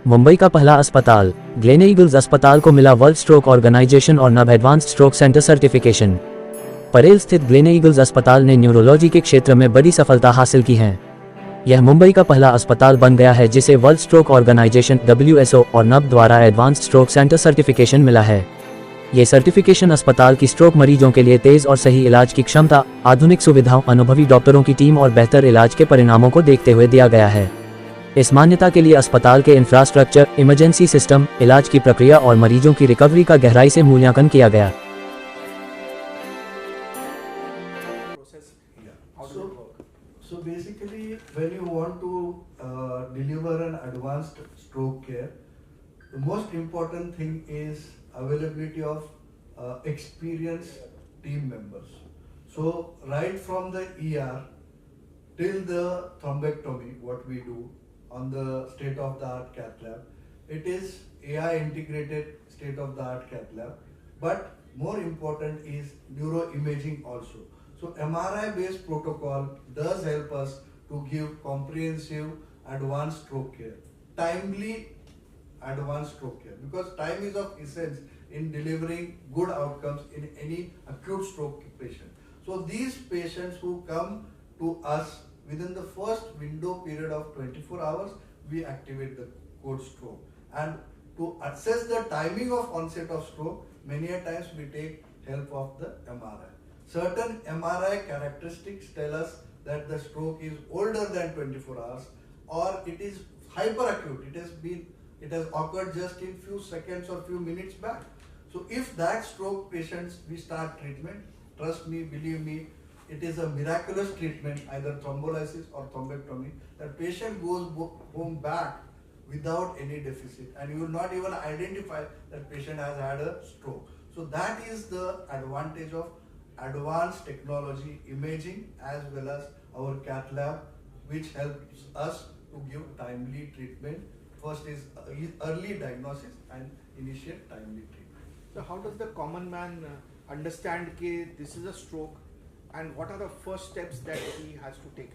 मुंबई का पहला अस्पताल ग्लेनईगल्स अस्पताल को मिला वर्ल्ड स्ट्रोक ऑर्गेनाइजेशन और नब advanced stroke centre certification. Parel स्थित ग्लेनईगल्स अस्पताल ने न्यूरोलॉजी के क्षेत्र में बड़ी सफलता हासिल की है। यह मुंबई का पहला अस्पताल बन गया है जिसे वर्ल्ड स्ट्रोक ऑर्गेनाइजेशन WSO और नब द्वारा एडवांस्ड स्ट्रोक सेंटर सर्टिफिकेशन मिला है। ये सर्टिफिकेशन अस्पताल की स्ट्रोक मरीजों के लिए तेज और सही इलाज की क्षमता, आधुनिक सुविधाओं, अनुभवी डॉक्टरों की टीम और बेहतर इलाज के परिणामों को देखते हुए दिया गया है। इस मान्यता के लिए अस्पताल के इंफ्रास्ट्रक्चर, इमरजेंसी सिस्टम, इलाज की प्रक्रिया और मरीजों की रिकवरी का गहराई से मूल्यांकन किया गया। So basically, when you want to deliver an advanced stroke care, the most important thing is availability of experienced team members. So right from the ER till the thrombectomy, what we do on the state-of-the-art cath lab, it is AI integrated state-of-the-art cath lab. But more important is neuroimaging also. So MRI based protocol does help us to give comprehensive advanced stroke care, timely advanced stroke care, because time is of essence in delivering good outcomes in any acute stroke patient. So these patients who come to us within the first window period of 24 hours, we activate the code stroke. And to assess the timing of onset of stroke, many a times we take help of the MRI. Certain MRI characteristics tell us that the stroke is older than 24 hours or it is hyperacute. It has occurred just in few seconds or few minutes back. So if that stroke patients we start treatment, trust me, believe me, it is a miraculous treatment, either thrombolysis or thrombectomy. That patient goes home back without any deficit, and you will not even identify that patient has had a stroke. So that is the advantage of advanced technology, imaging, as well as our cath lab, which helps us to give timely treatment. First is early diagnosis and initiate timely treatment. So how does the common man understand that this is a stroke, and what are the first steps that he has to take?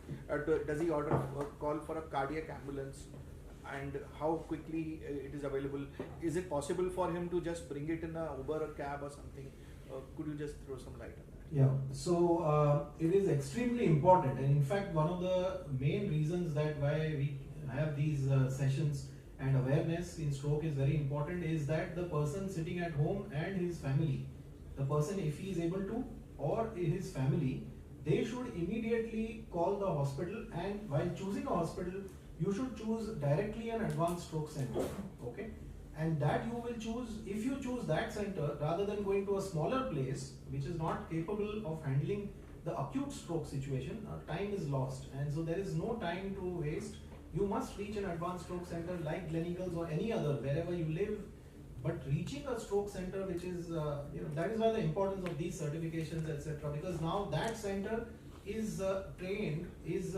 Does he order or call for a cardiac ambulance, and how quickly it is available? Is it possible for him to just bring it in a Uber or cab or something? Could you just throw some light on that? Yeah, so it is extremely important, and in fact one of the main reasons that why we have these sessions and awareness in stroke is very important is that the person sitting at home and his family, the person, if he is able to, or his family, they should immediately call the hospital, and while choosing a hospital you should choose directly an advanced stroke center, okay? And that you will choose, if you choose that center rather than going to a smaller place which is not capable of handling the acute stroke situation, time is lost, and so there is no time to waste. You must reach an advanced stroke center like Gleneagles or any other wherever you live. But reaching a stroke center, which is that is why the importance of these certifications, etc. Because now that center is trained, is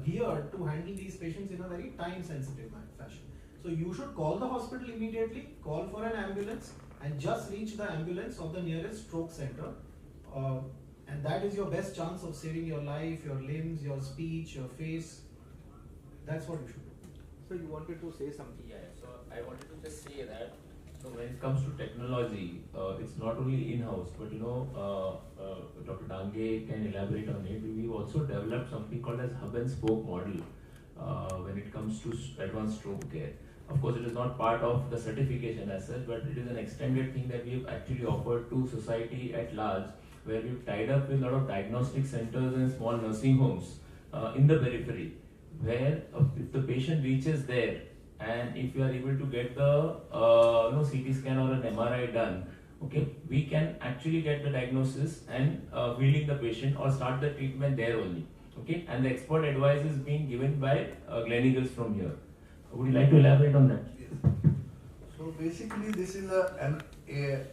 geared to handle these patients in a very time-sensitive fashion. So you should call the hospital immediately, call for an ambulance, and just reach the ambulance of the nearest stroke center. And that is your best chance of saving your life, your limbs, your speech, your face. That's what you should do. So you wanted to say something? Yeah, so I wanted to just say that when it comes to technology, it's not only in-house, but Dr. Dange can elaborate on it. We've also developed something called as hub and spoke model when it comes to advanced stroke care. Of course, it is not part of the certification as such, but it is an extended thing that we've actually offered to society at large, where we've tied up with a lot of diagnostic centers and small nursing homes in the periphery, where if the patient reaches there, and if you are able to get the CT scan or an MRI done, okay, we can actually get the diagnosis and wheeling the patient or start the treatment there only, okay, and the expert advice is being given by Gleneagles from here. Would you like to elaborate on that? Yes. So basically this is an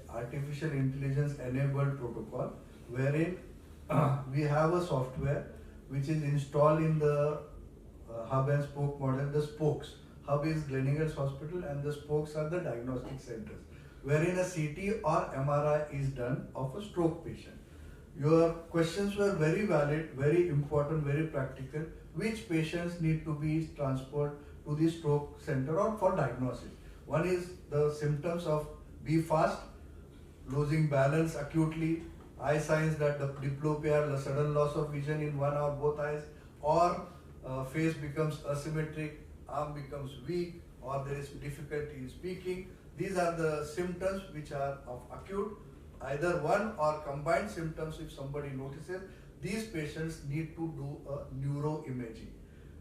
artificial intelligence enabled protocol wherein we have a software which is installed in the hub and spoke model. The spokes, hub is Gleneagles Hospital and the spokes are the diagnostic centers, wherein a CT or MRI is done of a stroke patient. Your questions were very valid, very important, very practical. which patients need to be transferred to the stroke center or for diagnosis. One is the symptoms of be fast, losing balance acutely, eye signs that the diplopia, sudden loss of vision in one or both eyes, or face becomes asymmetric, arm becomes weak, or there is difficulty in speaking. These are the symptoms which are of acute, either one or combined symptoms. If somebody notices, these patients need to do a neuroimaging.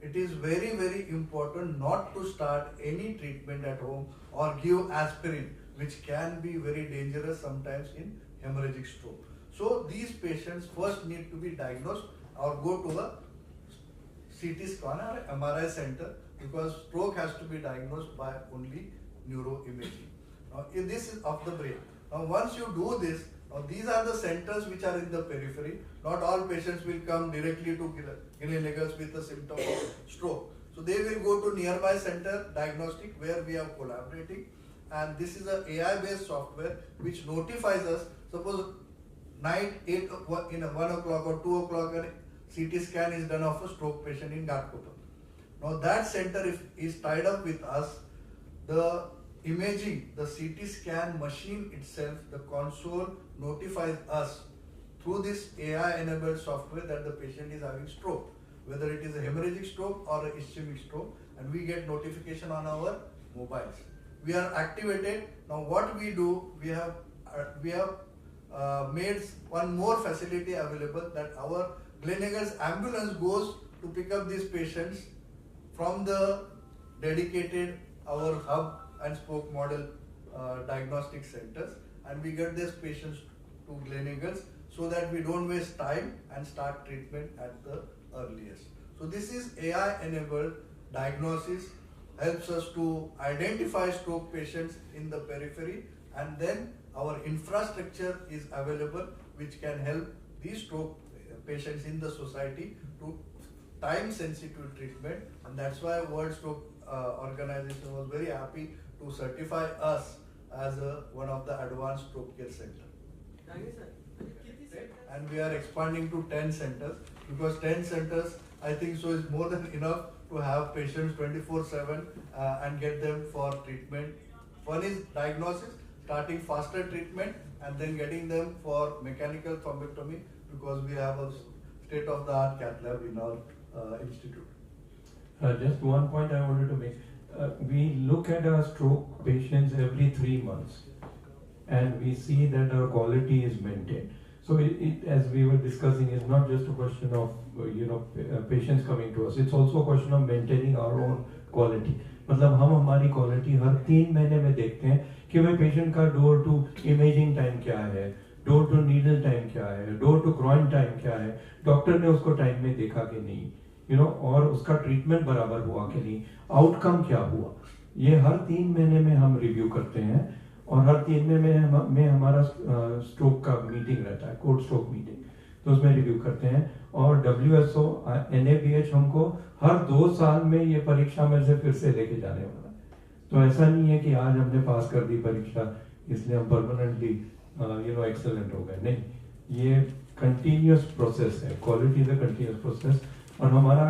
It is very, very important not to start any treatment at home or give aspirin, which can be very dangerous sometimes in hemorrhagic stroke. So these patients first need to be diagnosed or go to a CT scan or MRI center, because stroke has to be diagnosed by only neuroimaging. Now, if this is of the brain. Now, once you do this, now these are the centers which are in the periphery. Not all patients will come directly to Gleneagles with a symptom of stroke. So they will go to nearby center diagnostic where we are collaborating, and this is a AI-based software which notifies us. Suppose night 8 in a 1 o'clock or 2 o'clock, a CT scan is done of a stroke patient in Ghatkopar. Now that center is tied up with us. The imaging, the CT scan machine itself, the console notifies us through this AI-enabled software that the patient is having stroke, whether it is a hemorrhagic stroke or a ischemic stroke, and we get notification on our mobiles. We are activated. Now what we do, we have made one more facility available, that our Gleneagles ambulance goes to pick up these patients from the dedicated our hub and spoke model diagnostic centers, and we get these patients to Gleneagles so that we don't waste time and start treatment at the earliest. So this is AI enabled diagnosis, helps us to identify stroke patients in the periphery, and then our infrastructure is available which can help these stroke patients in the society to time sensitive treatment, and that's why World Stroke Organization was very happy to certify us as one of the advanced stroke care center. And we are expanding to 10 centers, because 10 centers I think so is more than enough to have patients 24/7 and get them for treatment. One is diagnosis, starting faster treatment, and then getting them for mechanical thrombectomy, because we have a state-of-the-art cath lab in our institute. Just one point I wanted to make. We look at our stroke patients every 3 months, and we see that our quality is maintained. So as we were discussing, it's not just a question of patients coming to us. It's also a question of maintaining our own quality. मतलब हम हमारी quality हर 3 महीने में देखते हैं कि भाई patient का डोर टू इमेजिंग टाइम क्या है, डोर टू नीडल टाइम क्या है, डोर टू ग्रॉइन टाइम क्या है, डॉक्टर ने उसको टाइम में देखा कि नहीं, और उसका ट्रीटमेंट बराबर हुआ कि नहीं, आउटकम क्या हुआ, ये हर 3 महीने में हम रिव्यू करते हैं, और हर 3 महीने में हमारा स्ट्रोक का मीटिंग रहता है, कोड स्ट्रोक मीटिंग, तो उसमें रिव्यू करते हैं। और WHO NABH हमको हर 2 साल में ये परीक्षा में से फिर से लेके जाने वाला है। तो ऐसा नहीं है कि आज हमने पास कर दी परीक्षा इसलिए हम परमानेंटली एक्सेलेंट हो गए, नहीं, ये कंटिन्यूअस प्रोसेस है, quality is a continuous process. और हमारा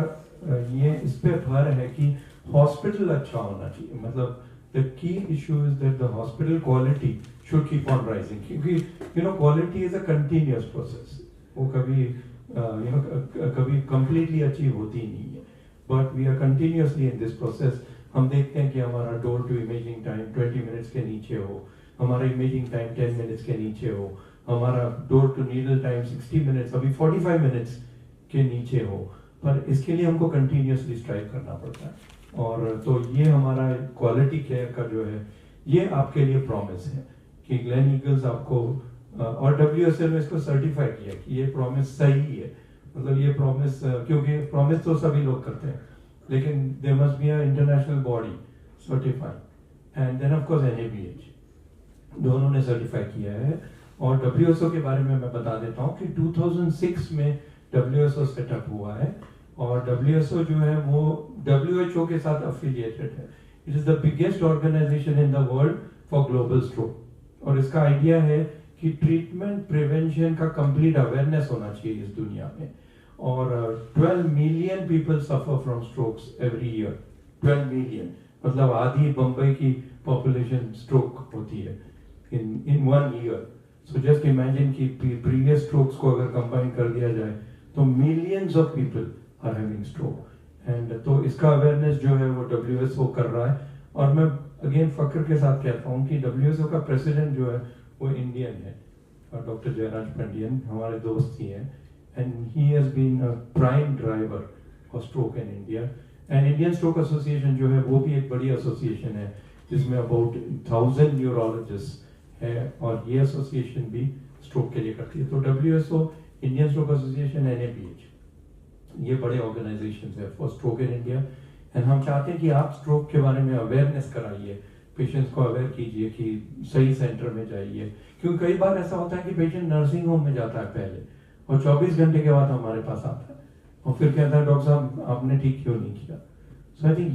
ये इस पे भर है कि हॉस्पिटल अच्छा होना चाहिए, मतलब the key issue is that the hospital quality should keep on rising, क्योंकि quality is a continuous process, वो कभी कभी completely अचीव होती नहीं है, but we are continuously in this process। हम देखते हैं कि हमारा door to imaging time 20 minutes के नीचे हो, हमारा इमेजिंग टाइम 10 मिनट्स के नीचे हो, हमारा door to needle time 60 minutes अभी 45 मिनट्स के नीचे हो, पर इसके लिए हमको कंटिन्यूअसली स्ट्राइव करना पड़ता है। और तो ये हमारा क्वालिटी केयर का जो है, ये आपके लिए प्रॉमिस है कि ग्लेनईगल्स आपको, और WSL ने इसको सर्टिफाई किया कि ये प्रॉमिस सही है, मतलब ये प्रॉमिस, क्योंकि प्रॉमिस तो सभी लोग करते हैं, लेकिन there must be a international body certified, and then of course NABH दोनों ने सर्टिफाई किया है। और WHO के बारे में मैं बता देता हूँ कि 2006 में WHO सेटअप हुआ है, और WHO जो है वो WHO के साथ अफिलिएटेड है। It is the biggest organization in the world for global stroke, और इसका आइडिया है कि ट्रीटमेंट प्रिवेंशन का कंप्लीट अवेयरनेस होना चाहिए इस दुनिया में, और 12 million people suffer from strokes every year. 12 million मतलब आधी बम्बई की पॉपुलेशन स्ट्रोक होती है in 1 year. So just imagine कि प्रीवियस स्ट्रोक्स को अगर कंबाइन कर दिया जाए तो millions of people are having stroke. And तो इसका अवेयरनेस जो है वो WHO कर रहा है। और मैं अगेन फक्र के साथ कहता हूँ कि WHO का प्रेसिडेंट जो है वो इंडियन है, डॉक्टर जयराज पंडियन हमारे दोस्त ही हैं। And he has been a prime driver for stroke in India. And Indian stroke association जो है वो भी एक बड़ी एसोसिएशन है जिसमें अबाउट 1000 न्यूरोलॉजिस्ट है, और ये एसोसिएशन भी स्ट्रोक के लिए करती है। तो WHO, Indian stroke association, NABH, ये बड़े ऑर्गेनाइजेशन है for stroke in India. And हम चाहते हैं कि आप स्ट्रोक के बारे में अवेयरनेस कराइए, पेशेंट्स को अवेयर कीजिए कि सही सेंटर में जाइए। क्योंकि कई बार ऐसा होता है कि पेशेंट नर्सिंग होम में जाता है पहले और 24 घंटे के बाद हमारे पास आता है और फिर कहता है डॉक्टर साहब आपने ठीक क्यों नहीं किया। सो आई थिंक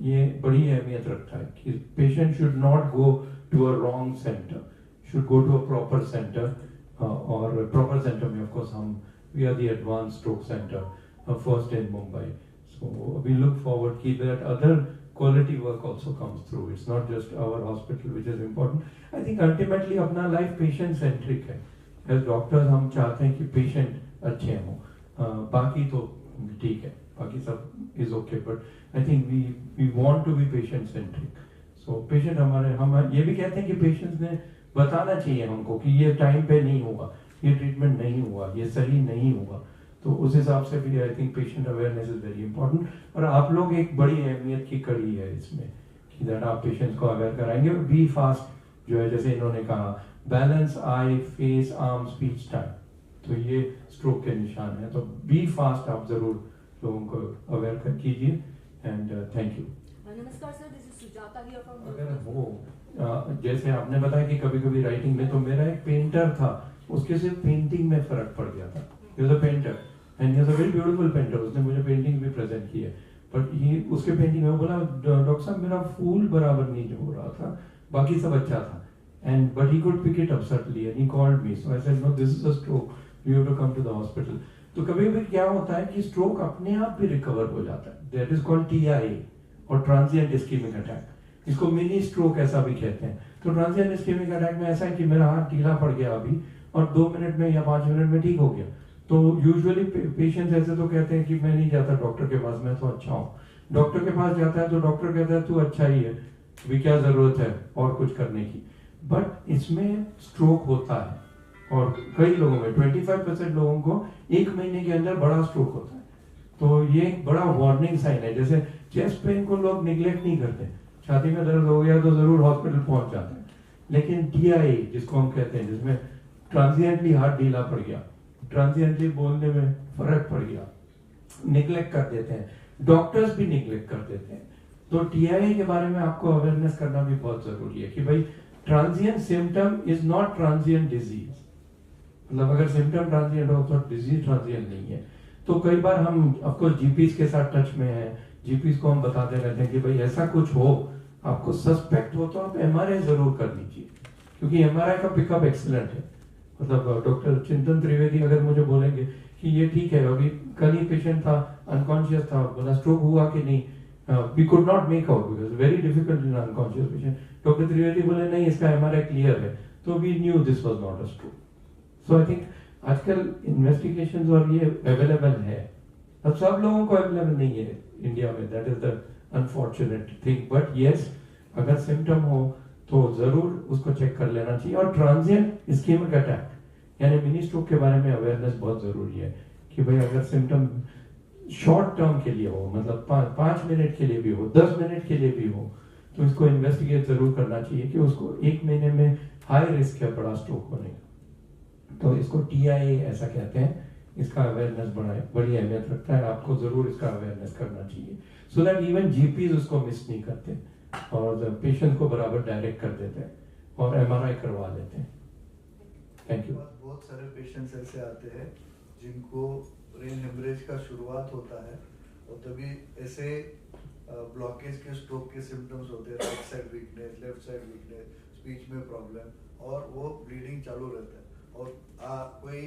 ये बड़ी अहमियत रखता है कि patient should not go to a wrong centre, should go to a proper centre. और प्रॉपर सेंटर में of course we are the advanced stroke center, first in Mumbai. So we look forward that other quality work also comes through. It's not just our hospital which is important. I think ultimately अपना life patient centric है। As doctors हम चाहते हैं कि patient अच्छे हों, बाकी तो ठीक है, बाकी सब is okay, but I think we want to be patient centric. So patient हम ये भी कहते हैं कि patients ने बताना चाहिए हमको कि ये टाइम पे नहीं होगा, ये ट्रीटमेंट नहीं हुआ, ये सही नहीं हुआ। तो उस हिसाब से भी I think patient awareness is very important. और आप लोग एक बड़ी अहमियत की कड़ी है इसमें कि दैट आप पेशेंट्स को अवेयर कराएंगे। और बी फास्ट जो है, जैसे इन्होंने कहा, balance I face arm speech time, तो ये स्ट्रोक के निशान है। तो बी फास्ट आप जरूर लोगों को अवेयर कीजिए। And thank you. नमस्कार sir, this is Sujata here from. अगर वो जैसे आपने बताया कि कभी कभी राइटिंग में, तो मेरा एक पेंटर था, उसके सिर्फ पेंटिंग में फर्क पड़ गया था। he was a painter and he was a very beautiful painter। उसने मुझे पेंटिंग भी प्रेजेंट की है, बट ही उसके पेंटिंग में बोला डॉक्टर साहब मेरा फूल बराबर नहीं हो रहा था, बाकी सब अच्छा था। And but he could pick it up suddenly and he called me, so I said no this is a stroke, you have to come to the hospital. तो कभी कभी क्या होता है कि स्ट्रोक अपने आप भी रिकवर हो जाता है, दैट इज कॉल्ड TIA और ट्रांजिएंट इस्केमिक अटैक। इसको मिनी स्ट्रोक ऐसा भी कहते हैं। तो ट्रांजिएंट इस्केमिक अटैक में ऐसा है कि मेरा हाथ ढीला पड़ गया अभी और 2 मिनट में या 5 मिनट में ठीक हो गया। तो यूजुअली पेशेंट्स ऐसे तो कहते हैं कि मैं नहीं जाता डॉक्टर के पास, मैं तो अच्छा हूँ। डॉक्टर के पास जाता है तो डॉक्टर कहता है तू अच्छा ही है, अभी क्या जरूरत है और कुछ करने की। बट इसमें स्ट्रोक होता है और कई लोगों में 25% लोगों को 1 महीने के अंदर बड़ा स्ट्रोक होता है। तो ये एक बड़ा वार्निंग साइन है। जैसे चेस्ट पेन को लोग निग्लेक्ट नहीं करते, छाती में दर्द हो गया तो जरूर हॉस्पिटल पहुंच जाते हैं, लेकिन TIA जिसको हम कहते हैं, जिसमें ट्रांजिएंटली हाथ ढीला पड़ गया, ट्रांजिएंटली बोलने में फर्क पड़ गया, निग्लेक्ट कर देते हैं, डॉक्टर्स भी निग्लेक्ट कर देते हैं। तो TIA के बारे में आपको अवेयरनेस करना भी बहुत जरूरी है कि भाई transient symptom is not transient disease. मतलब अगर सिम्टम ट्रांजिएंट हो तो डिजीज ट्रांजिएंट नहीं है। तो कई बार हम ऑफकोर्स GPs के साथ टच में हैं, GPs को हम बताते रहते हैं कि भाई ऐसा कुछ हो, आपको सस्पेक्ट हो तो आप MRI जरूर कर लीजिए, क्योंकि MRI का पिकअप एक्सीलेंट है। मतलब डॉक्टर चिंतन त्रिवेदी अगर मुझे बोलेंगे कि ये ठीक है, अभी कल ही पेशेंट था अनकॉन्शियस था, बोला स्ट्रोक हुआ कि नहीं, we could not make out because very difficult in unconscious patient. Doctor Trivedi बोले नहीं इसका MRI क्लियर है, तो we knew this was not a stroke. So I think आजकल इन्वेस्टिगेशंस और ये अवेलेबल है, अब सब लोगों को अवेलेबल नहीं है इंडिया में, that is the unfortunate thing. But yes, अगर सिम्टम हो तो जरूर उसको चेक कर लेना चाहिए। और ट्रांजिएंट इस्केमिक अटैक यानी मिनी स्ट्रोक के बारे में अवेयरनेस बहुत जरूरी है कि भाई अगर सिम्टम शॉर्ट टर्म के लिए हो, मतलब 5 मिनट के लिए भी हो, 10 मिनट के लिए भी हो, तो इसको इन्वेस्टिगेट जरूर करना चाहिए कि उसको 1 महीने में हाई रिस्क है बड़ा स्ट्रोक होने का। तो इसको TIA ऐसा कहते हैं। इसका अवेयरनेस बड़ी अहमियत रखता है, आपको जरूर इसका अवेयरनेस करना चाहिए, सो दैट इवन GPs उसको मिस नहीं करते और पेशेंट को बराबर डायरेक्ट कर देते हैं और MRI करवा लेते हैं। Thank you. बहुत सारे पेशेंट्स ऐसे आते हैं जिनको ब्रेन हेमरेज का शुरुआत होता है और तभी ऐसे ब्लॉकेज के स्ट्रोक के सिम्टम्स होते हैं, right side weakness, left side weakness, speech में प्रॉब्लम और वो ब्लीडिंग चालू रहता है और कोई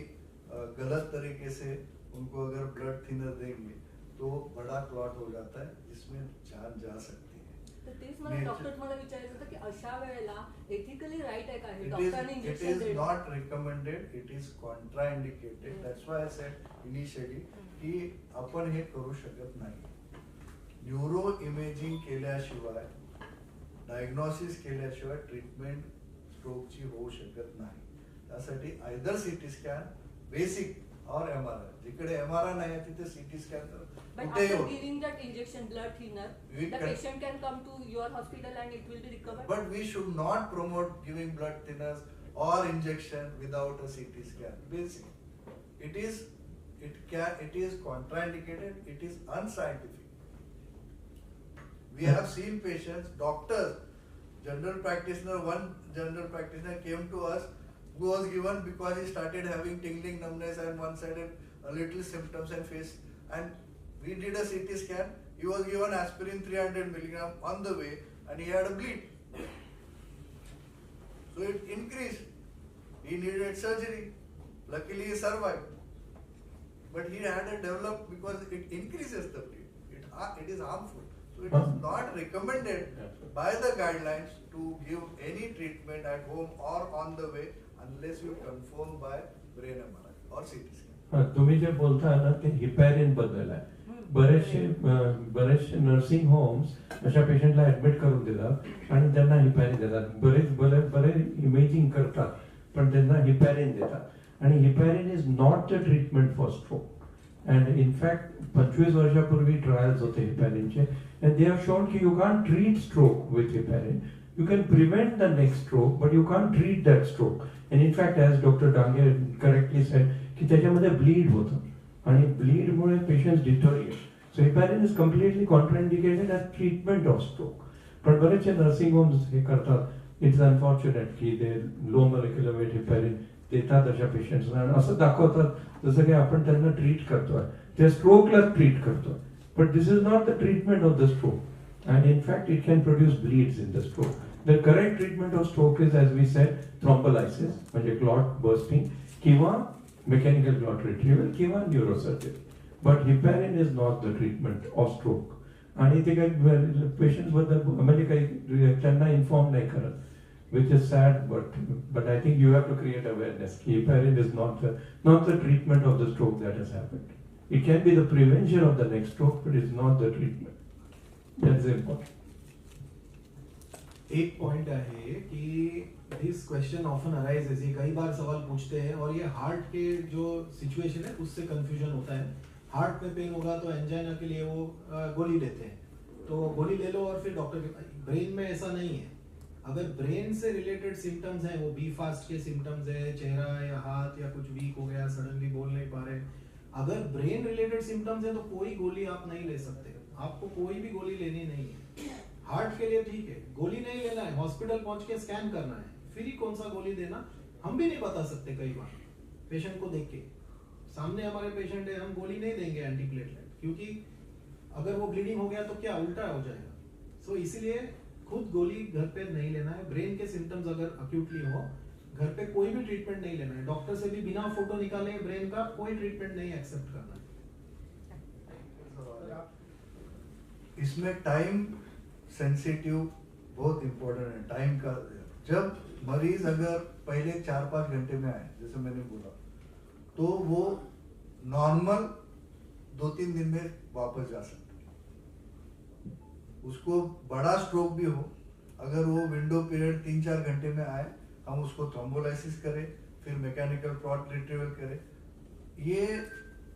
गलत तरीके से उनको अगर ब्लड थिनर देंगे तो बड़ा क्लॉट हो जाता है, जिसमें जान जा सकती है. तर तेच मला डॉक्टर तुम्हाला विचारायचं होतं की अशा वेळेला एथिकली राईट आहे का हे It डॉक्टरांनी is इंजेक्शन देणं? not recommended, it is contraindicated. That's why I said initially की आपण हे करू शकत नाही. न्यूरो इमेजिंग केल्याशिवाय, डायग्नोसिस केल्याशिवाय ट्रीटमेंट स्ट्रोकची होऊ शकत नाही. त्यासाठी आयदर सीटी स्कॅन, बेसिक और MRI. जिकडे MRI नाही आहे तिथे सीटी स्कॅन But कुठेही after होतं. giving that injection blood thinner, We the can- patient can come to your hospital and it will be recovered. But we should not promote giving blood thinners or injection without a CT scan. Basic. It is contraindicated. It is unscientific. We have seen patients, doctors, general practitioner. One general practitioner came to us who was given because he started having tingling, numbness, and one-sided little symptoms and face. And we did a CT scan. He was given aspirin 300 milligram on the way, and he had a bleed. So it increased. He needed surgery. Luckily, he survived. But he had a developed because it increases the bleed. It is harmful. So it is not recommended by the guidelines to give any treatment at home or on the way unless you confirm by brain MRI or CT scan. हा, तुम्ही जे बोलता ना ते heparin बद्दल आहे. बरेचसे nursing homes अशा पेशंटला ऍडमिट करून देतात आणि त्यांना हिपॅरिन देतात. बरेच इमेजिंग करतात पण त्यांना हिपॅरिन देतात आणि heparin is not the treatment for stroke. And in fact 25 वर्षापूर्वी ट्रायल्स होते हिपॅरिनचे अँड दे हॅव शोन की you can treat stroke with heparin. You can prevent the next stroke, but you can't treat that stroke. And in fact, as Dr. Dange correctly said, की त्याच्यामध्ये bleed होतं आणि bleed Mule patients deteriorate. So heparin is completely contraindicated as treatment of stroke. पण बरेचसे nursing homes हे करतात. It's unfortunate की they low molecular weight heparin देतात अशा पेशंट्सना आणि असं दाखवतात जसं की आपण त्यांना ट्रीट करतोय, त्या स्ट्रोकला ट्रीट करतोय. But this is not the treatment of the stroke. And in fact, it can produce bleeds in the stroke. The correct treatment of stroke is, as we said, thrombolysis, म्हणजे clot bursting, किंवा mechanical clot retrieval, किंवा neurosurgery. But heparin is not the treatment of stroke. आणि ते काही patients बद्दल म्हणजे काही त्यांना इन्फॉर्म नाही करत, which is sad. But I think you have to create awareness. Heparin is not the treatment of the stroke that has happened. It can be the prevention of the next stroke, but it's not the treatment. That's important. एक point है कि this question often arises, ये कई बार सवाल पूछते हैं और ये हार्ट के जो सिचुएशन है उससे कंफ्यूजन होता है. हार्ट में पेन होगा तो एंजाइना के लिए वो गोली लेते हैं, तो गोली ले लो और फिर डॉक्टर के. ब्रेन में ऐसा नहीं है. अगर ब्रेन से रिलेटेड सिम्टम्स हैं, वो बी फास्ट के सिम्टम्स है, चेहरा या हाथ या कुछ वीक हो गया, सडनली बोल नहीं पा रहे, अगर ब्रेन रिलेटेड सिम्टम्स है तो कोई गोली आप नहीं ले सकते. आपको कोई भी गोली लेनी नहीं है. हार्ट के लिए ठीक है, गोली नहीं लेना है, हॉस्पिटल पहुंच के स्कैन करना है, फिर ही कौन सा गोली देना हम भी नहीं बता सकते. कई बार पेशेंट को देख के, सामने हमारे पेशेंट है, हम गोली नहीं देंगे एंटीप्लेटलेट, क्योंकि अगर वो ब्लीडिंग हो गया तो क्या उल्टा हो जाएगा. सो इसीलिए खुद गोली घर पे नहीं लेना है. ब्रेन के सिम्टम्स अगर अक्यूटली हो, घर पे कोई भी ट्रीटमेंट नहीं लेना है. डॉक्टर से भी बिना फोटो निकाले ब्रेन का कोई ट्रीटमेंट नहीं एक्सेप्ट करना है. इसमें टाइम सेंसिटिव बहुत इम्पोर्टेंट है. टाइम का, जब मरीज अगर पहले 4-5 घंटे में आए जैसे मैंने बोला, तो वो नॉर्मल 2-3 दिन में वापस जा सकते हैं. उसको बड़ा स्ट्रोक भी हो, अगर वो विंडो पीरियड 3-4 घंटे में आए, हम उसको थ्रोम्बोलाइसिस करें, फिर मैकेनिकल क्लॉट रिट्रीवल करें. ये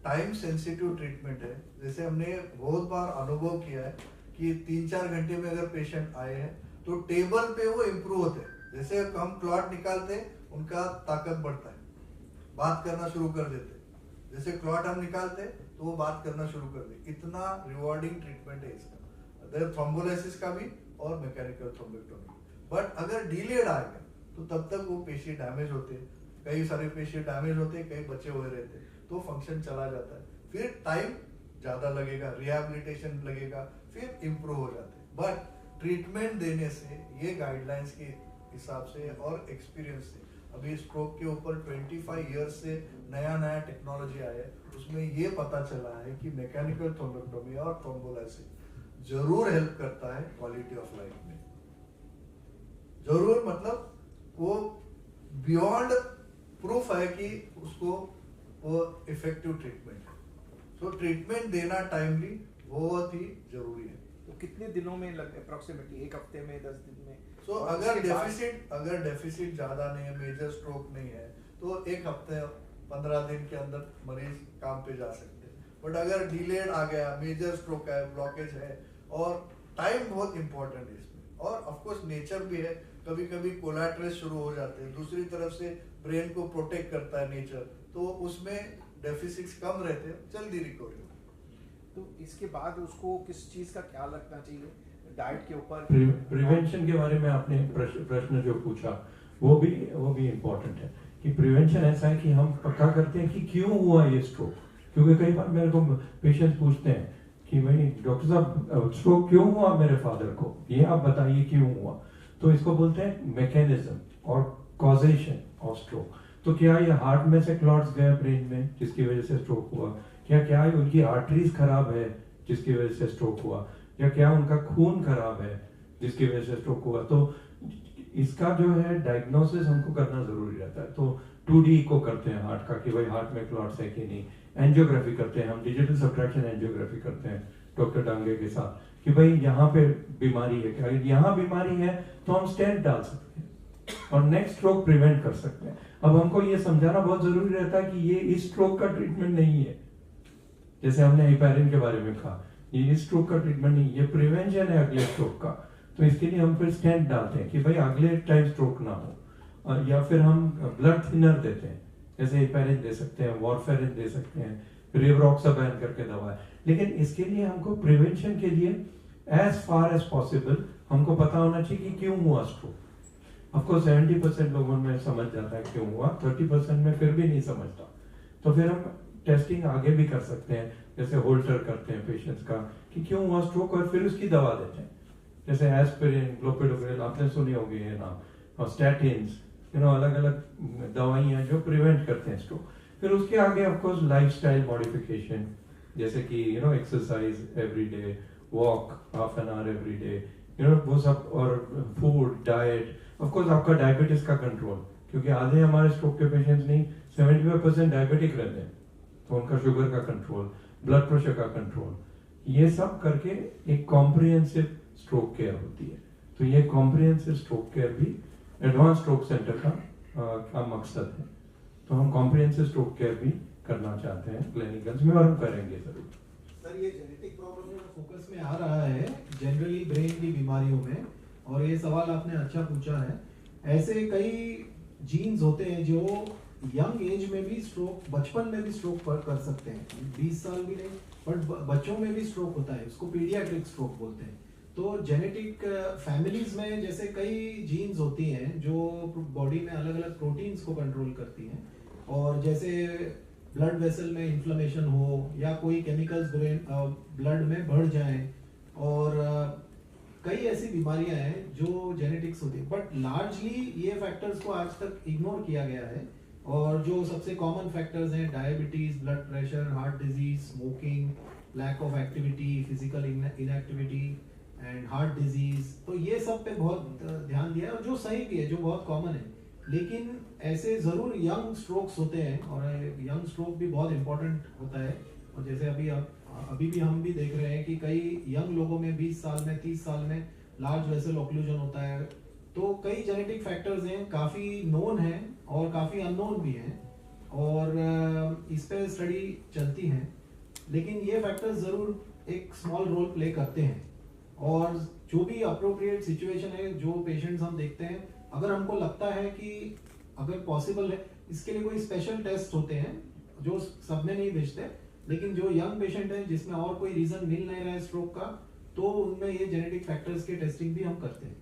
टाइम सेंसिटिव ट्रीटमेंट है. जैसे हमने बहुत बार अनुभव किया है कि 3-4 घंटे में अगर पेशेंट आए हैं तो टेबल पे वो इम्प्रूव होते हैं. जैसे हम क्लॉट निकालते हैं, उनका ताकत बढ़ता है, बात करना शुरू कर देते हैं. जैसे क्लॉट हम निकालते हैं तो वो बात करना शुरू कर दे. इतना रिवॉर्डिंग ट्रीटमेंट है इसका, थ्रोम्बोलाइसिस का भी और मैकेनिकल थ्रोम्बेक्टोमी. बट अगर डिलेड आ गया तो तब तक वो पेशी डैमेज होते हैं. कई सारे पेशी डैमेज होते हैं, कई बचे हुए रहते हैं, तो फंक्शन चला जाता है. फिर टाइम ज्यादा लगेगा, रिहैबिलिटेशन लगेगा, फिर इम्प्रूव हो जाते हैं. बट ट्रीटमेंट देने से ये गाइडलाइंस के हिसाब से और एक्सपीरियंस से अभी स्ट्रोक के ऊपर 25 इयर्स से नया नया टेक्नोलॉजी आया है, उसमें ये पता चला है कि मैकेनिकल थ्रोम्बोटोमी और थ्रोम्बोलाइसिस जरूर हेल्प करता है क्वालिटी ऑफ लाइफ में। जरूर मतलब वो बियॉन्ड प्रूफ है कि उसको वो इफेक्टिव ट्रीटमेंट है। सो ट्रीटमेंट देना टाइमली बहुत ही जरूरी है। तो कितने दिनों में अप्रोक्सीमेटली, एक हफ्ते में, 10 दिन में? सो अगर डेफिसिट ज्यादा नहीं है, मेजर स्ट्रोक नहीं है, तो एक हफ्ते 15 दिन के अंदर मरीज काम पे जा सकते हैं। बट अगर डिलेड आ गया, मेजर स्ट्रोक है, ब्लॉकेज है, और टाइम बहुत इंपॉर्टेंट है इसमें, और ऑफ कोर्स नेचर भी है, कभी कभी कोलैटरल शुरू हो जाते हैं, दूसरी तरफ से ब्रेन को प्रोटेक्ट करता है नेचर, तो उसमें डेफिसिट्स कम रहते हैं, जल्दी रिकवरी होती है। तो इसके बाद उसको किस चीज का ख्याल रखना चाहिए डाइट के ऊपर? प्रिवेंशन के बारे में आपने प्रश्न जो पूछा वो भी इम्पोर्टेंट है कि प्रिवेंशन ऐसा है कि हम पक्का करते हैं कि क्यों हुआ ये स्ट्रोक। क्योंकि कई बार मेरे को पेशेंट पूछते हैं कि भाई डॉक्टर साहब स्ट्रोक क्यों हुआ मेरे फादर को, ये आप बताइए क्यों हुआ। तो इसको बोलते हैं मैकेनिज्म और कॉजेशन ऑफ स्ट्रोक। तो क्या ये हार्ट में से क्लॉट्स गए ब्रेन में जिसकी वजह से स्ट्रोक हुआ, क्या उनकी आर्टरीज खराब है जिसकी वजह से स्ट्रोक हुआ, या क्या उनका खून खराब है जिसकी वजह से स्ट्रोक हुआ। तो इसका जो है डायग्नोसिस हमको करना जरूरी रहता है। तो 2D को करते हैं हार्ट का कि भाई हार्ट में क्लॉट्स है कि नहीं, एंजियोग्राफी करते हैं हम, डिजिटल सब्ट्रैक्शन एंजियोग्राफी करते हैं डॉक्टर डांगे के साथ कि भाई यहाँ पे बीमारी है क्या, यहाँ बीमारी है तो हम स्टेंट डाल सकते हैं और नेक्स्ट स्ट्रोक प्रिवेंट कर सकते हैं। अब हमको ये समझाना बहुत जरूरी रहता है कि ये इस स्ट्रोक का ट्रीटमेंट नहीं है, जैसे हमने हेपेरिन के बारे में कहा, ये इस स्ट्रोक का ट्रीटमेंट नहीं, ये प्रिवेंशन है अगले स्ट्रोक का। तो इसके लिए हम फिर स्टेंट डालते हैं कि भाई अगले टाइम स्ट्रोक ना हो, या फिर हम ब्लड थिनर देते हैं, जैसे हेपेरिन दे सकते हैं, वॉरफेरिन दे सकते हैं, रिवरोक्साबैन करके दवा है। लेकिन इसके लिए हमको प्रिवेंशन के लिए एज फार एज पॉसिबल हमको पता होना चाहिए कि क्यों हुआ स्ट्रोक। ऑफकोर्स 70% लोगों में समझ जाता है क्यों हुआ, 30% में फिर भी नहीं समझता। तो फिर हम टेस्टिंग आगे भी कर सकते हैं, जैसे होल्टर करते हैं पेशेंट्स का कि क्यों हुआ स्ट्रोक, और फिर उसकी दवा देते हैं, जैसे एस्पिरिन, क्लोपिडोग्रेल, आपने सुने होंगे ये नाम, और स्टैटिन्स, अलग अलग दवाइयां जो प्रिवेंट करते हैं स्ट्रोक। फिर उसके आगे ऑफ कोर्स लाइफस्टाइल मॉडिफिकेशन, जैसे कि exercise every day, walk half an hour every day, वो सब, और फूड डाइट, ऑफ कोर्स आपका डायबिटीज का कंट्रोल, क्योंकि आधे हमारे स्ट्रोक के पेशेंट्स नहीं 75% डायबिटिक रहते हैं, तो उनका शुगर का कंट्रोल, ब्लड प्रेशर का कंट्रोल, ये सब करके एक कॉम्प्रिहेंसिव स्ट्रोक केयर होती है। तो ये कॉम्प्रिहेंसिव स्ट्रोक केयर भी एडवांस स्ट्रोक सेंटर का मकसद है। तो हम कॉम्प्रिहेंसिव स्ट्रोक केयर भी करना चाहते हैं क्लिनिकल्स में, और हम करेंगे जरूर। सर, ये जेनेटिक प्रॉब्लम में फोकस में आ रहा है जनरली ब्रेन की बीमारियों में, और ये सवाल आपने अच्छा पूछा है। ऐसे कई जीन्स होते हैं जो यंग एज में भी स्ट्रोक, बचपन में भी स्ट्रोक कर सकते हैं, 20 साल भी नहीं, बट बच्चों में भी स्ट्रोक होता है, उसको पीडियाट्रिक स्ट्रोक बोलते हैं। तो जेनेटिक फैमिलीज में जैसे कई जीन्स होती हैं जो बॉडी में अलग अलग प्रोटीन्स को कंट्रोल करती हैं, और जैसे ब्लड वेसल में इन्फ्लेमेशन हो या कोई केमिकल्स ब्लड में बढ़ जाएं, और कई ऐसी बीमारियां हैं जो जेनेटिक्स होती है, बट लार्जली ये फैक्टर्स को आज तक इग्नोर किया गया है। और जो सबसे कॉमन फैक्टर्स हैं diabetes, blood pressure, heart disease, smoking, lack of activity, physical inactivity and heart disease, तो ये सब पे बहुत ध्यान दिया है, और जो सही भी है, जो बहुत कॉमन है। लेकिन ऐसे जरूर यंग स्ट्रोक्स होते हैं, और यंग स्ट्रोक भी बहुत इंपॉर्टेंट होता है। और जैसे अभी भी हम भी देख रहे हैं कि कई यंग लोगों में 20 साल में, 30 साल में लार्ज वेसल ऑक्लूजन होता है। तो कई जेनेटिक फैक्टर्स हैं, काफ़ी नोन हैं और काफ़ी अननोन भी हैं, और इस पे स्टडी चलती है। लेकिन ये फैक्टर्स ज़रूर एक स्मॉल रोल प्ले करते हैं, और जो भी अप्रोप्रिएट सिचुएशन है, जो पेशेंट्स हम देखते हैं, अगर हमको लगता है कि अगर पॉसिबल है, इसके लिए कोई स्पेशल टेस्ट होते हैं जो सब में नहीं भेजते, लेकिन जो यंग पेशेंट है जिसमें और कोई रीज़न मिल नहीं रहा है स्ट्रोक का, तो उनमें ये जेनेटिक फैक्टर्स के टेस्टिंग भी हम करते हैं।